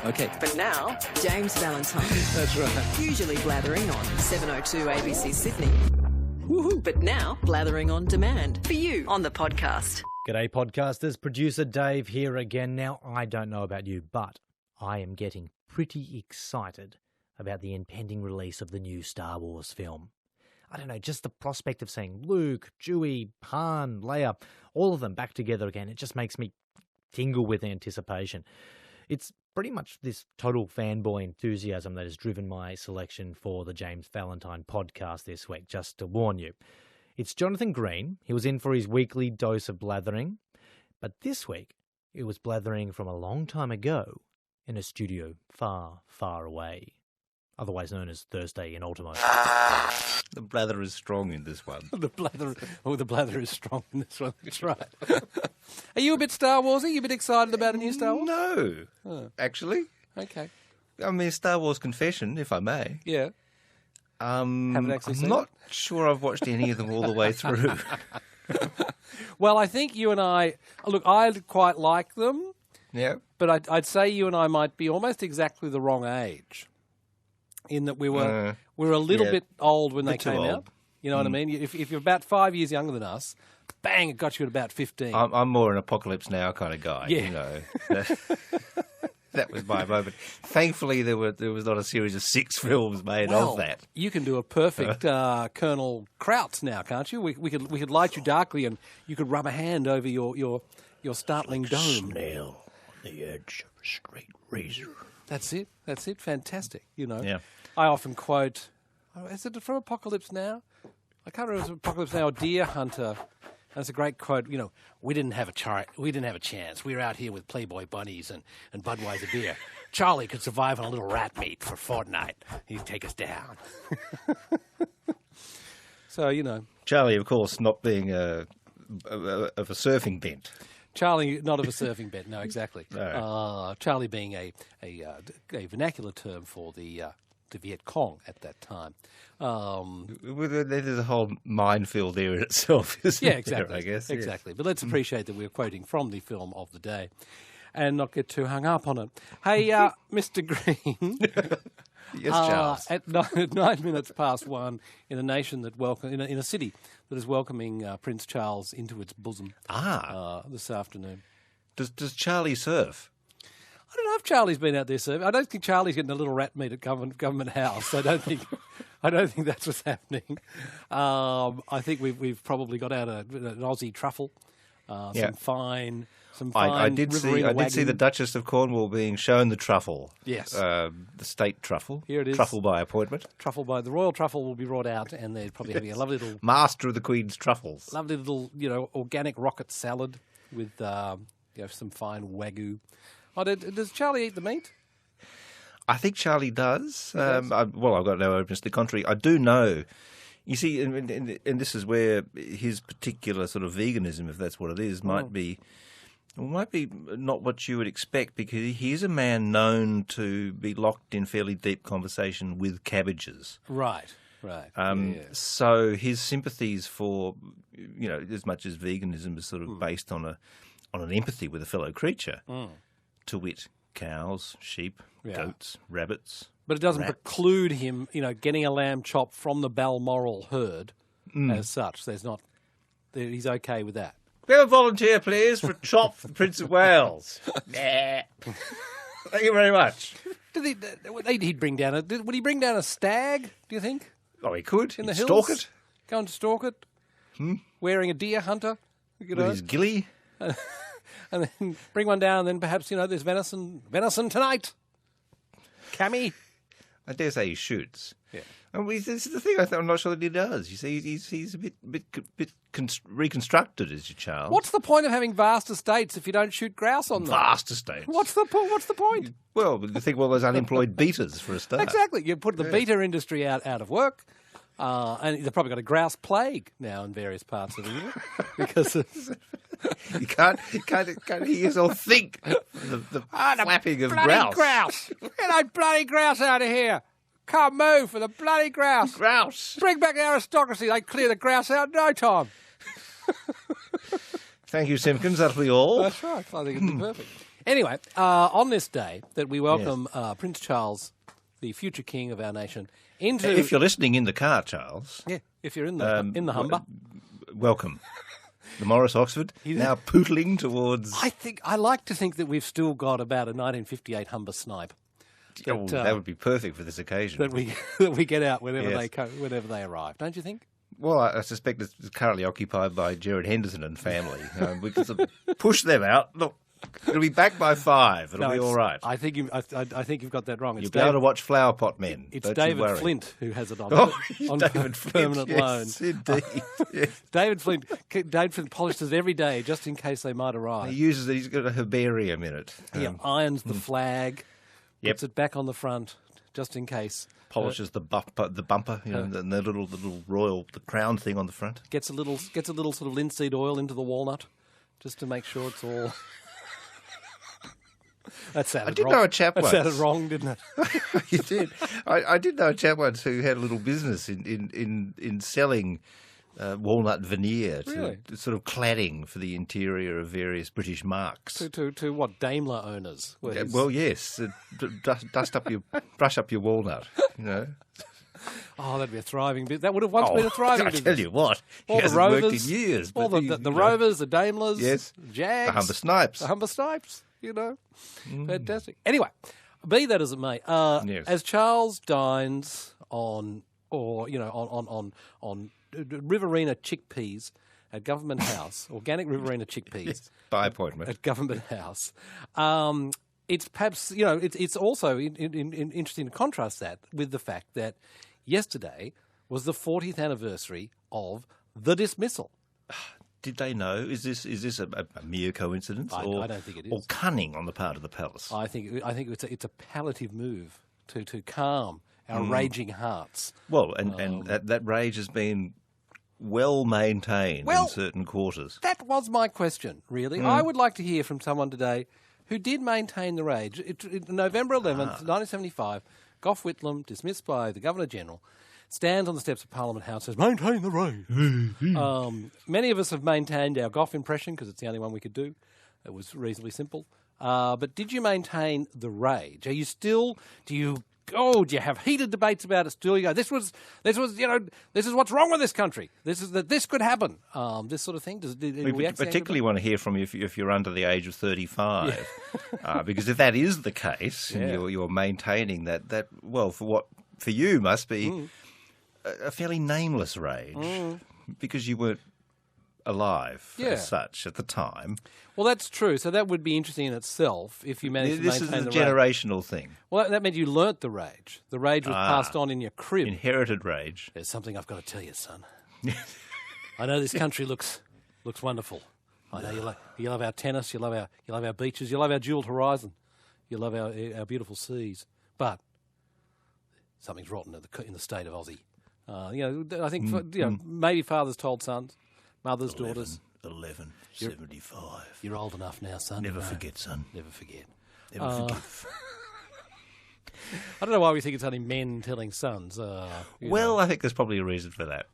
Okay. But now, James Valentine. That's right. Usually blathering on 7:02 ABC Sydney. Woohoo! But now, blathering on demand for you on the podcast. G'day podcasters, producer Dave here again. Now, I don't know about you, but I am getting pretty excited about the impending release of the new Star Wars film. I don't know, just the prospect of seeing Luke, Chewie, Han, Leia, all of them back together again, it just makes me tingle with anticipation. It's pretty much this total fanboy enthusiasm that has driven my selection for the James Valentine podcast this week, just to warn you. It's Jonathan Green. He was in for his weekly dose of blathering. But this week, it was blathering from a long time ago in a studio far, far away. Otherwise known as Thursday in Ultimo. The blather is strong in this one. The blather is strong in this one. That's right. Are you a bit Star Warsy? Are you a bit excited about a new Star Wars? No, actually. Okay. I mean, Star Wars confession, if I may. Yeah. Haven't actually seen I'm not sure I've watched any of them all the way through. Well, I think you and I... Look, I quite like them. Yeah. But I'd say you and I might be almost exactly the wrong age. In that we were a little bit old when they came out. You know what I mean? If you're about 5 years younger than us, bang, it got you at about 15. I'm more an Apocalypse Now kind of guy. Yeah. You know. That was my moment. Thankfully, there was not a series of 6 films made of that. You can do a perfect Colonel Krautz now, can't you? We could light you darkly, and you could rub a hand over your startling dome. Snail on the edge of a straight razor. That's it. Fantastic. You know. Yeah. I often quote. Is it from Apocalypse Now? I can't remember if it was Apocalypse Now or Deer Hunter. And it's a great quote. You know, we didn't have a chance. We were out here with Playboy bunnies and Budweiser beer. Charlie could survive on a little rat meat for a fortnight. He'd take us down. So, you know. Charlie, of course, not being of a surfing bent. Charlie, not of a surfing bent. No, exactly. No. Charlie being a vernacular term for the Viet Cong at that time. There's a whole minefield there in itself, isn't Yeah, exactly. there, I guess. Exactly. But let's appreciate that we're quoting from the film of the day and not get too hung up on it. Hey, Mr. Green. Yes, Charles. At 9 minutes past 1 in a nation that in a city that is welcoming Prince Charles into its bosom this afternoon. Does Charlie surf? I don't know if Charlie's been out there surfing. I don't think Charlie's getting a little rat meat at Government House. I don't think that's what's happening. I think we've probably got out an Aussie truffle, some fine. I did see the Duchess of Cornwall being shown the truffle. Yes, the state truffle. Here it is. Truffle by appointment. The royal truffle will be brought out, and they're probably having a lovely little master of the Queen's truffles. Lovely little, organic rocket salad with some fine wagyu. Oh, does Charlie eat the meat? I think Charlie does. I've got no evidence to the contrary. I do know. You see, and this is where his particular sort of veganism, if that's what it is, might be not what you would expect, because he's a man known to be locked in fairly deep conversation with cabbages. Right. So his sympathies for, as much as veganism is sort of based on an empathy with a fellow creature, to wit, cows, sheep, goats, rabbits. But it doesn't preclude him, getting a lamb chop from the Balmoral herd as such. He's okay with that. We have a volunteer, please, for a chop for the Prince of Wales. Thank you very much. He'd bring down would he bring down a stag, do you think? Oh, he could. In the He'd hills? Stalk it. Go and stalk it? Wearing a deer hunter? With his ghillie. And then bring one down, and then perhaps, there's venison tonight. Cammy. I dare say he shoots. Yeah. And this is the thing. I'm not sure that he does. You see, he's a bit reconstructed as your child. What's the point of having vast estates if you don't shoot grouse on them? Vast estates. What's the point? Well, you think, there's unemployed beaters for a start. Exactly. You put the beater industry out of work. And they've probably got a grouse plague now in various parts of the year because you can't hear or think the flapping of grouse. Get that bloody grouse out of here! Can't move for the bloody grouse. Bring back the aristocracy. They clear the grouse out in no time. Thank you, Simpkins. That'll be all. That's right. I think it'd be perfect. Anyway, on this day that we welcome Prince Charles, the future king of our nation, into... If you're listening in the car, Charles... Yeah, if you're in the Humber. Welcome. The Morris Oxford, now pootling towards... I like to think that we've still got about a 1958 Humber Snipe. That would be perfect for this occasion. That we get out whenever they arrive, don't you think? Well, I suspect it's currently occupied by Gerard Henderson and family. We can sort of push them out. Look, it'll be back by 5. It'll be all right. I think you've got that wrong. You'll be able to watch Flower Pot Men. It's David Flint who has it on, on David permanent loan. Yes, indeed. Yes. David Flint polishes every day just in case they might arrive. He's got a herbarium in it. He irons the flag, puts it back on the front just in case. Polishes the bumper, and the little the crown thing on the front. Gets a little sort of linseed oil into the walnut, just to make sure it's all. That sounded wrong. Know a chap once. That sounded wrong, didn't it? You did. I did know a chap once who had a little business in selling walnut veneer to sort of cladding for the interior of various British marques. To what, Daimler owners? Well, yes. Brush up your walnut, you know. Oh, that'd be a thriving business. That would have once been a thriving business. I tell you what, all he hasn't Rovers, worked in years. All the Rovers, the Daimlers, Jags. The Humber Snipes. The Humber Snipes, you know. Fantastic. Anyway, be that as it may, as Charles dines on Riverina chickpeas at Government House, organic Riverina chickpeas. By appointment. At Government House. It's perhaps, it's also interesting to contrast that with the fact that yesterday was the 40th anniversary of the dismissal. Did they know? Is this a mere coincidence? I don't think it is. Or cunning on the part of the palace? I think it's a palliative move to calm our raging hearts. Well, and that rage has been well maintained in certain quarters. That was my question, really. I would like to hear from someone today who did maintain the rage. November 11th, 1975, Gough Whitlam, dismissed by the Governor-General, stands on the steps of Parliament House and says, maintain the rage. Many of us have maintained our Gough impression because it's the only one we could do. It was reasonably simple. But did you maintain the rage? Are you still, do you have heated debates about it still? You go, this is what's wrong with this country. This could happen. This sort of thing. We particularly want to hear from you if you're under the age of 35, because if that is the case, and you're maintaining that for you must be a fairly nameless rage, because you weren't alive as such at the time. Well, that's true. So that would be interesting in itself if you managed to maintain the rage. This is a generational thing. Well, that meant you learnt the rage. The rage was passed on in your crib. Inherited rage. There's something I've got to tell you, son. I know this country looks wonderful. I know you love our tennis, you love our beaches, you love our jewelled horizon, you love our beautiful seas. But something's rotten in the state of Aussie. I think maybe fathers told sons, mothers, daughters. 11:75. You're old enough now, son. Never forget, son. Never forget. Never forgive. I don't know why we think it's only men telling sons. I think there's probably a reason for that,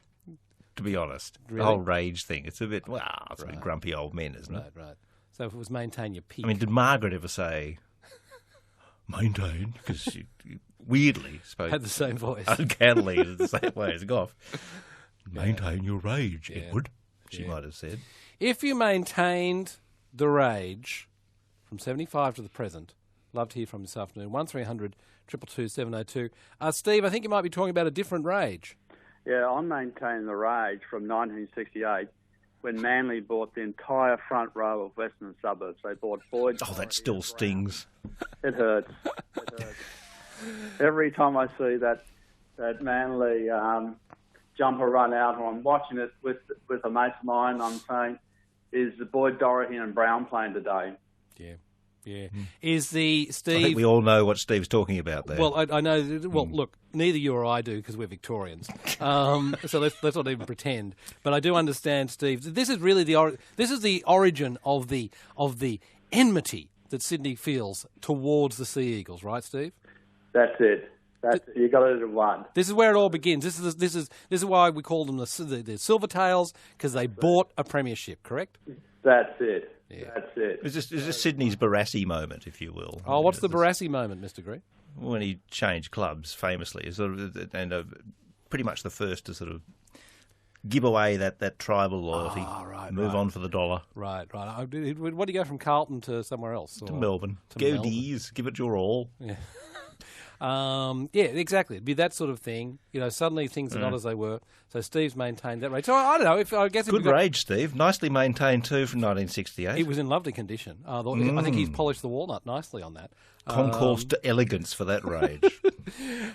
to be honest. Really? The whole rage thing. It's a bit, it's a bit grumpy old men, isn't it? Right. So if it was maintain your peak. I mean, did Margaret ever say, maintain? Because she weirdly spoke. Had the same voice. Uncannily in the same way as Gough. Maintain your rage, Edward, she might have said. If you maintained the rage from 75 to the present, love to hear from you this afternoon. 1300 222 702. Steve, I think you might be talking about a different rage. Yeah, I'm maintaining the rage from 1968 when Manly bought the entire front row of Western Suburbs. They bought Boyd. Oh, that still stings. It hurts. Every time I see that Manly jumper run out, or I'm watching it with a mate of mine, I'm saying, is the Boyd, Dorothy and Brown playing today? Yeah. Is the Steve? I think we all know what Steve's talking about there. Well, I know. Well, look, neither you or I do because we're Victorians. So let's not even pretend. But I do understand, Steve. This is really the origin of the enmity that Sydney feels towards the Sea Eagles, right, Steve? That's it. You got it in one. This is where it all begins. This is why we call them the Silvertails, because they bought a premiership. Correct? That's it. Yeah. That's it. Is this Sydney's Barassi moment, if you will? Oh, what's the Barassi moment, Mr. Green? When he changed clubs famously, pretty much the first to sort of give away that tribal loyalty, move on for the dollar. Right. What do you go from Carlton to somewhere else? To Melbourne. To Go Melbourne. D's, give it your all. Yeah. Yeah, exactly. It'd be that sort of thing. Suddenly things are not as they were. So Steve's maintained that rage. So I don't know. I guess Good rage, Steve. Nicely maintained too from 1968. He was in lovely condition. I think he's polished the walnut nicely on that. Concourse to elegance for that rage.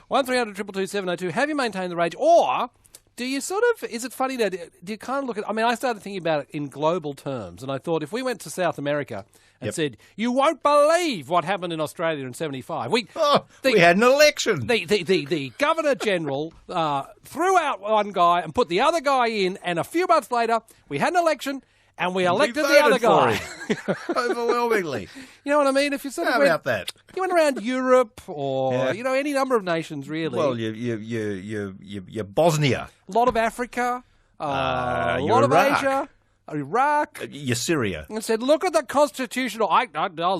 1300 222 702. Have you maintained the rage, or do you sort of? Is it funny that do you kind of look at? I mean, I started thinking about it in global terms, and I thought if we went to South America and said, "You won't believe what happened in Australia in '75," we had an election. The Governor General threw out one guy and put the other guy in, and a few months later we had an election. And we elected the other guy. Overwhelmingly. You know what I mean? If you sort of about that? You went around Europe or, any number of nations, really. Well, you're Bosnia. A lot of Africa. A you're lot of Iraq. Asia. Iraq. You're Syria. And said, look at the constitutional...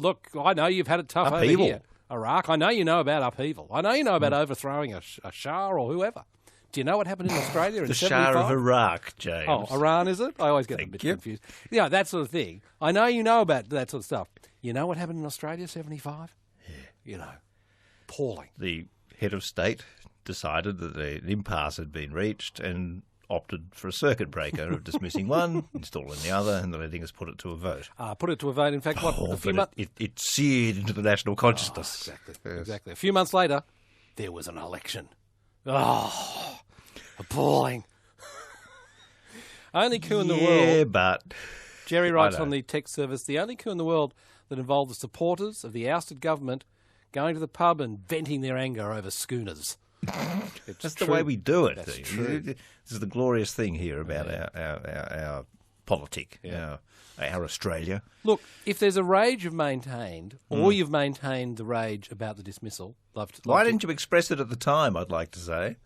look, I know you've had it tough Upheaval. over here. Iraq, I know you know about upheaval. I know you know about overthrowing a Shah or whoever. Do you know what happened in Australia in The 75? Shah of Iraq, James. Oh, Iran, is it? I always get a bit confused. Yeah, that sort of thing. I know you know about that sort of stuff. You know what happened in Australia, 75? Yeah. Appalling. The head of state decided that an impasse had been reached and opted for a circuit breaker of dismissing one, installing the other, and then letting us put it to a vote. Put it to a vote. In fact, a few months... It seared into the national consciousness. Exactly. A few months later, there was an election. Oh, appalling. Only coup in the world. Yeah, but... Jerry writes on the text service, the only coup in the world that involved the supporters of the ousted government going to the pub and venting their anger over schooners. That's the way we do it. That's true. This is the glorious thing here about our politic, our Australia. Look, if there's a rage you've maintained, or you've maintained the rage about the dismissal, Why didn't you express it at the time, I'd like to say?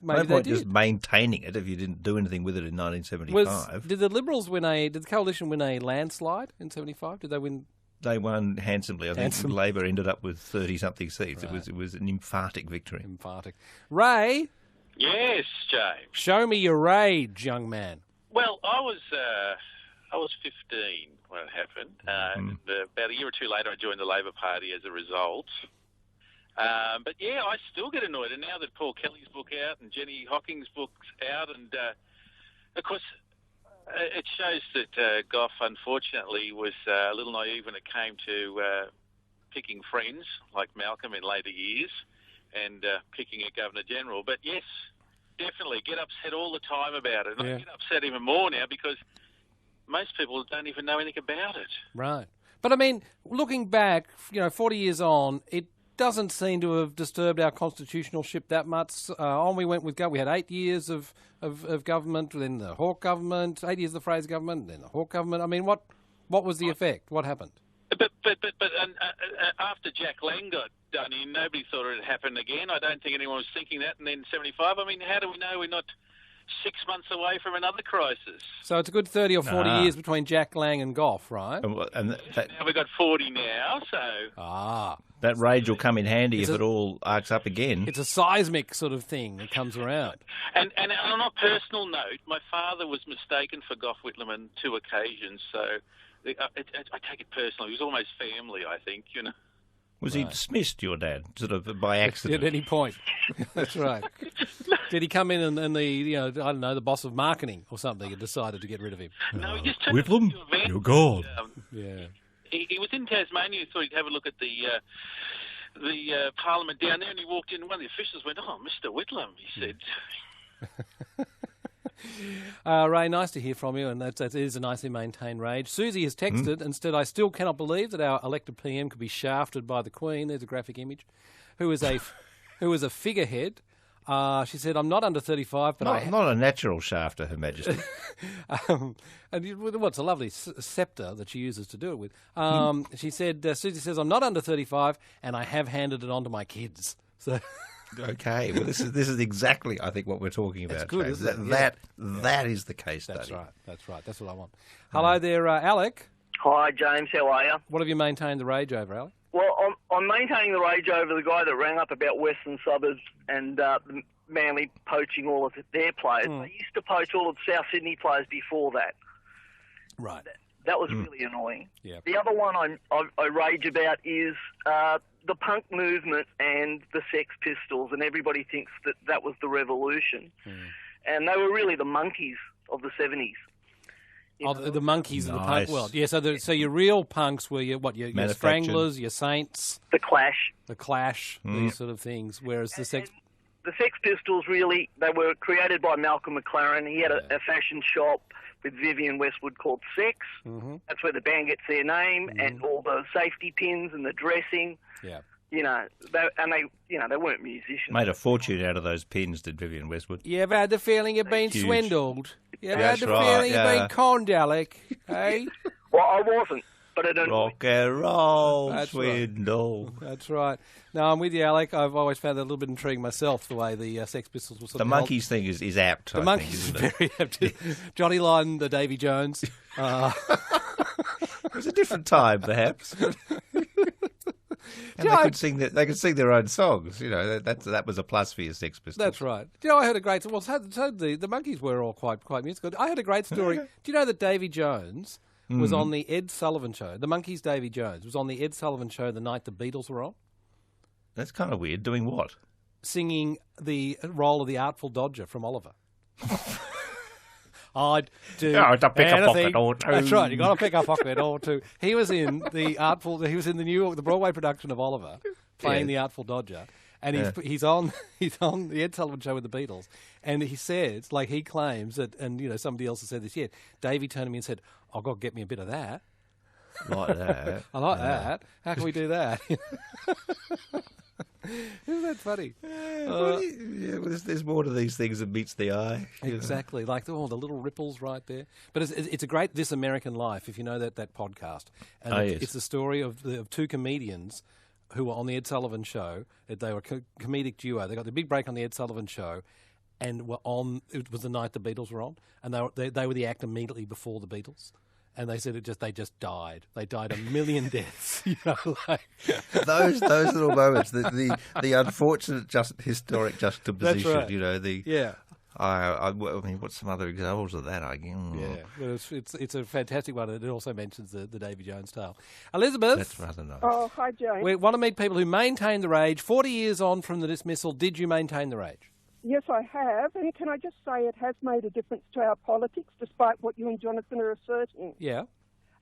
Maybe no they point did. just maintaining it if you didn't do anything with it in 1975. Did the Liberals did the Coalition win a landslide in 75? Did they win? They won handsomely. I think Labor ended up with 30-something seats. Right. It was an emphatic victory. Emphatic. Ray? Yes, James. Show me your rage, young man. Well, I was 15 when it happened. About a year or two later, I joined the Labor Party as a result. But yeah, I still get annoyed. And now that Paul Kelly's book out and Jenny Hocking's book's out, and of course, it shows that Gough, unfortunately, was a little naive when it came to picking friends like Malcolm in later years and picking a Governor-General. But yes, definitely get upset all the time about it. And I get upset even more now because most people don't even know anything about it. Right. But I mean, looking back, 40 years on, it doesn't seem to have disturbed our constitutionalship that much. On we went with we had 8 years of government, then the Hawke government, 8 years of the Fraser government, then the Hawke government. I mean, what was the effect? What happened? But after Jack Lang got done in, nobody thought it would happen again. I don't think anyone was thinking that. And then 75, I mean, how do we know we're not 6 months away from another crisis? So it's a good 30 or 40 years between Jack Lang and Gough, right? And now we've got 40 now, so... That rage will come in handy if it all arcs up again. It's a seismic sort of thing that comes around. And on a personal note, my father was mistaken for Gough Whitlam on 2 occasions, so I take it personally. It was almost family, I think, Was he dismissed, your dad, sort of by accident? At any point. That's right. Did he come in and the, I don't know, the boss of marketing or something and decided to get rid of him? No, he just turned Whitlam, up to events. you're gone. Yeah. He was in Tasmania, thought he'd have a look at the Parliament down there, and he walked in, and one of the officials went, "Oh, Mr. Whitlam," he said. Ray, nice to hear from you, and that is a nicely maintained rage. Susie has texted and said, I still cannot believe that our elected PM could be shafted by the Queen. There's a graphic image. Who is a figurehead. She said, I'm not under 35, but not a natural shaft to Her Majesty. It's a lovely sceptre that she uses to do it with. She said, Susie says, I'm not under 35, and I have handed it on to my kids. So Okay, well, this is exactly, I think, what we're talking about. That's good, James. isn't it? That is the case study. That's right. That's right. That's what I want. Hello there, Alec. Hi, James. How are you? What have you maintained the rage over, Alec? Well, I'm maintaining the rage over the guy that rang up about Western Suburbs and Manly poaching all of their players. They used to poach all of the South Sydney players before that. Right. That was really annoying. Yeah. The other one I rage about is the punk movement and the Sex Pistols, and everybody thinks that was the revolution. And they were really the monkeys of the 70s. The monkeys of the punk Nice. world. Yeah, so your real punks were your Manufactured. Stranglers, your Saints, The Clash. the Clash, these sort of things. Whereas the Sex... The Sex Pistols, really, they were created by Malcolm McLaren. He had a fashion shop with Vivienne Westwood called Sex. That's where the band gets their name, and all the safety pins and the dressing. Yeah. They weren't musicians. Made a fortune out of those pins, did Vivienne Westwood. You ever had the feeling you've been Huge. swindled? You ever had That's the right, feeling yeah. you've been conned, Alec? Hey? Well, I wasn't, but it annoyed Rock and roll, That's right. swindle. That's right. No, I'm with you, Alec. I've always found that a little bit intriguing myself, the way the Sex Pistols were sort The of... monkeys thing is apt, The I monkeys think, are isn't it? very apt. Johnny Lydon, the Davy Jones. It was a different time, perhaps. And they could sing their own songs. You know, that was a plus for your Sex Pistols. That's right. Do you know, I heard a great... Well, so the monkeys were all quite musical. I heard a great story. Do you know that Davy Jones was on the Ed Sullivan Show? The Monkeys' Davy Jones was on the Ed Sullivan Show the night the Beatles were on, That's kind of weird. Doing what? singing the role of the Artful Dodger from Oliver. I'd do to pick a anything. pocket or two. That's right. You got to pick a pocket or two. He was in the Broadway production of Oliver, playing the Artful Dodger, and he's on the Ed Sullivan Show with the Beatles, and he says, like he claims that, and somebody else has said this yet. Davey turned to me and said, "Oh God, get me a bit of that." Like that. I like that. How can we do that? Isn't that funny? Well, there's more to these things than meets the eye. you know. Exactly, like the little ripples right there. But it's a great This American Life, if you know that podcast. And Yes. it's the story of two comedians who were on the Ed Sullivan Show. They were a comedic duo. They got the big break on the Ed Sullivan Show, and were on. It was the night the Beatles were on, and they were the act immediately before the Beatles. And they said they just died. They died a million deaths. Those little moments, the unfortunate historic juxtaposition. That's right. Yeah. I mean, what's some other examples of that? Yeah, well, it's a fantastic one. And it also mentions the Davy Jones tale. Elizabeth, That's rather nice. Oh, hi, Jane. we want to meet people who maintain the rage. 40 years on from the dismissal, did you maintain the rage? Yes, I have. And can I just say it has made a difference to our politics, despite what you and Jonathan are asserting. Yeah.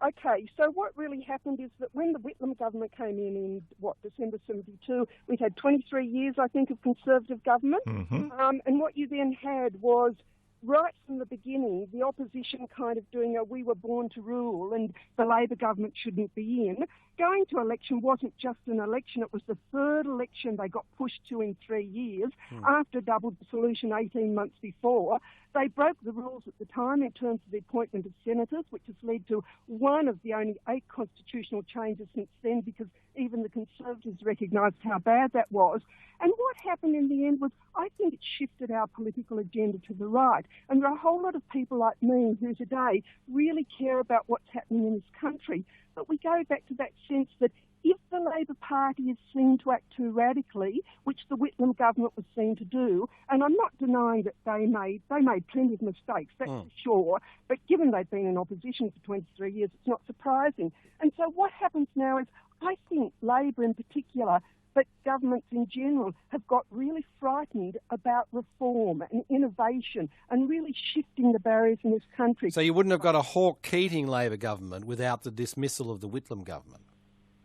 Okay, so what really happened is that when the Whitlam government came in December 72, we'd had 23 years, I think, of Conservative government. And what you then had was, right from the beginning, the opposition kind of doing a "we were born to rule" and the Labor government shouldn't be in. Going to election wasn't just an election, it was the third election they got pushed to in 3 years after double dissolution 18 months before. They broke the rules at the time in terms of the appointment of senators, which has led to one of the only 8 constitutional changes since then, because even the Conservatives recognised how bad that was. And what happened in the end was, I think it shifted our political agenda to the right. And there are a whole lot of people like me who today really care about what's happening in this country. But we go back to that sense that if the Labor Party is seen to act too radically, which the Whitlam government was seen to do, and I'm not denying that they made plenty of mistakes, that's for sure, but given they've been in opposition for 23 years, it's not surprising. And so what happens now is, I think Labor in particular, but governments in general, have got really frightened about reform and innovation and really shifting the barriers in this country. So you wouldn't have got a Hawke-Keating Labor government without the dismissal of the Whitlam government?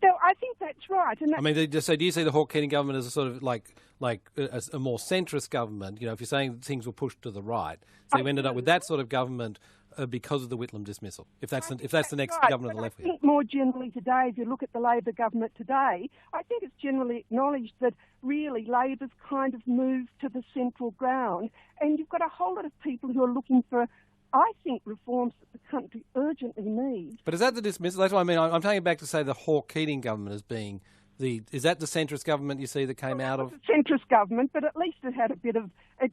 So I think that's right. And I mean, so do you see the Hawke-Keating government as a sort of like a more centrist government? If you're saying things were pushed to the right, so you ended up with that sort of government because of the Whitlam dismissal. If that's the next right, government of the left I wing. think more generally today, if you look at the Labor government today, I think it's generally acknowledged that really Labor's kind of moved to the central ground, and you've got a whole lot of people who are looking for, I think, reforms that the country urgently needs. But is that the dismissal? That's what I mean. I'm taking it back to say the Hawke-Keating government as being Is that the centrist government you see that came out of? Centrist government, but at least it had a bit of it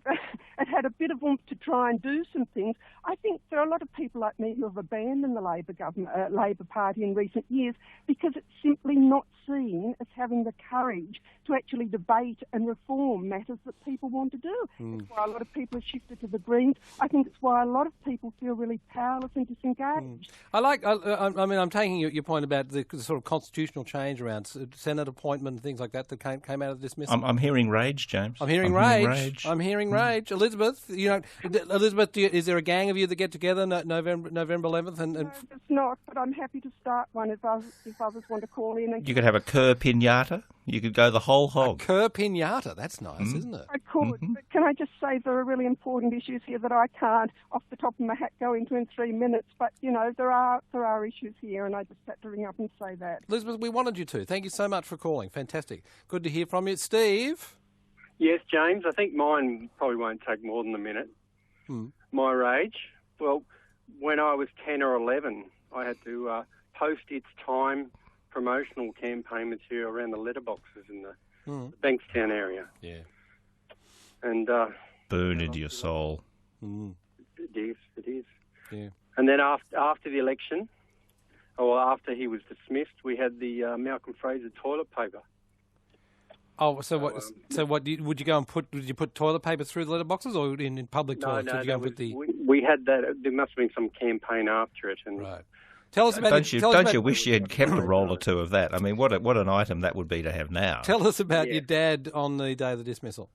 had a bit of oomph to try and do some things. I think there are a lot of people like me who have abandoned the Labor Party in recent years because it's simply not seen as having the courage to actually debate and reform matters that people want to do. It's why a lot of people have shifted to the Greens. I think it's why a lot of people feel really powerless and disengaged. I'm taking your point about the sort of constitutional change around Senate appointment and things like that came out of the dismissal. I'm hearing rage, James. I'm hearing rage. I'm hearing rage. Elizabeth, Elizabeth, is there a gang of you that get together November 11th? No, it's not, but I'm happy to start one if others want to call in. You could have a Kerr pinata. You could go the whole hog. A Kerr pinata. That's nice, isn't it? I could, but can I just say there are really important issues here that I can't, off the top of my hat, go into in 3 minutes. But there are issues here, and I just had to ring up and say that. Elizabeth, we wanted you to. Thank you so much for calling. Fantastic. Good to hear from you, Steve. Yes, James. I think mine probably won't take more than a minute. My rage. Well, when I was 10 or 11, I had to post its time promotional campaign material around the letterboxes in the Bankstown area. Yeah. And burn into your soul. It is. Yeah. And then after the election, or after he was dismissed, we had the Malcolm Fraser toilet paper. Oh, so what? Would you go and put? Did you put toilet paper through the letterboxes, or in public toilets? No, did you go and put the? We had that. There must have been some campaign after it, and right. Tell us about. Don't you wish you had kept a roll or two of that? I mean, what an item that would be to have now. Tell us about your dad on the day of the dismissal.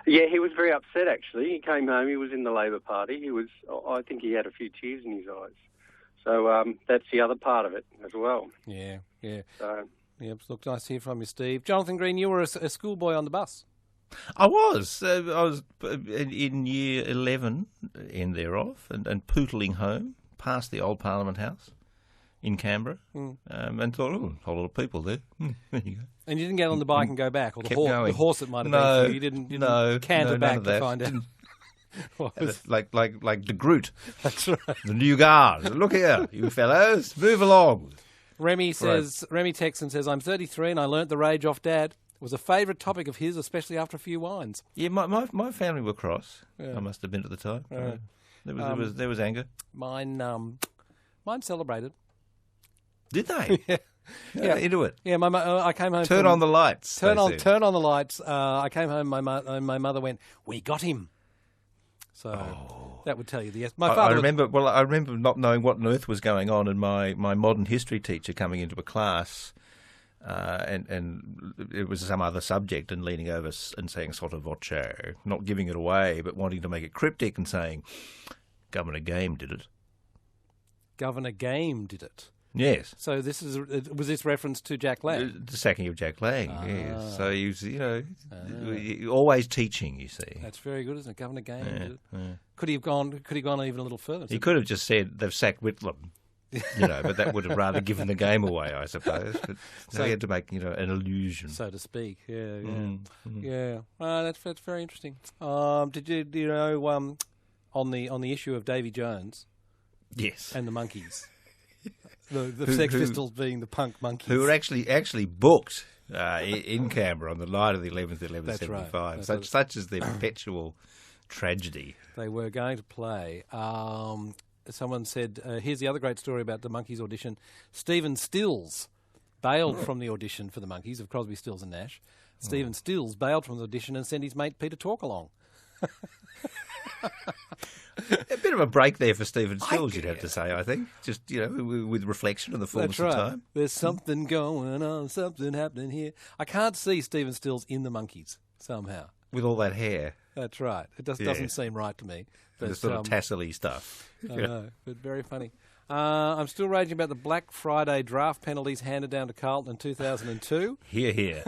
Yeah, he was very upset. Actually, he came home. He was in the Labor Party. I think he had a few tears in his eyes. So that's the other part of it as well. Yeah. So. Yep, looked nice to hear from you, Steve. Jonathan Green, you were a schoolboy on the bus. I was. I was in year 11, end thereof, and pootling home past the old Parliament House in Canberra, and thought, oh, a whole lot of people there. There you go. And you didn't get on the bike and go back, or the horse it might have been for you. You didn't canter back to find out. Like the Groot. That's right. The new guard. Look here, you fellows, move along. Remy Texan says, I'm 33 and I learnt the rage off Dad. It was a favourite topic of his, especially after a few wines. Yeah, my family were cross. Yeah. I must have been at the time. There was anger. Mine celebrated. Did they? Yeah. Into it. Yeah, I came home. Turn on the lights. Turn on the lights. I came home. My mother went, "We got him." So that would tell you the yes. I remember not knowing what on earth was going on, and my modern history teacher coming into a class, and it was some other subject, and leaning over and saying sotto voce, not giving it away, but wanting to make it cryptic and saying, "Governor Game did it." Governor Game did it. Yes. So was this reference to Jack Lang? The sacking of Jack Lang, yes. So he was, always teaching, you see. That's very good, isn't it? Governor Game did it. Yeah. Could he have gone even a little further? He could have just said they've sacked Whitlam, but that would have rather given the game away, I suppose. But so he had to make, an illusion. So to speak, yeah. That's very interesting. Did you know on the issue of Davy Jones? Yes. And the Monkeys. The Sex Pistols being the punk monkeys. Who were actually booked in Canberra on the night of the 11th, 11/75. Right. Such is their perpetual tragedy. They were going to play. Someone said, here's the other great story about the Monkeys audition. Stephen Stills bailed from the audition for the Monkeys of Crosby, Stills and Nash. Stephen Stills bailed from the audition and sent his mate Peter Talk along. A bit of a break there for Stephen Stills, you'd have to say, I think. Just, with reflection in the fullness of time. There's something going on, something happening here. I can't see Stephen Stills in the Monkeys somehow. With all that hair. That's right. It just doesn't seem right to me. The sort of tassel-y stuff. I know, but very funny. I'm still raging about the Black Friday draft penalties handed down to Carlton in 2002. Hear, hear.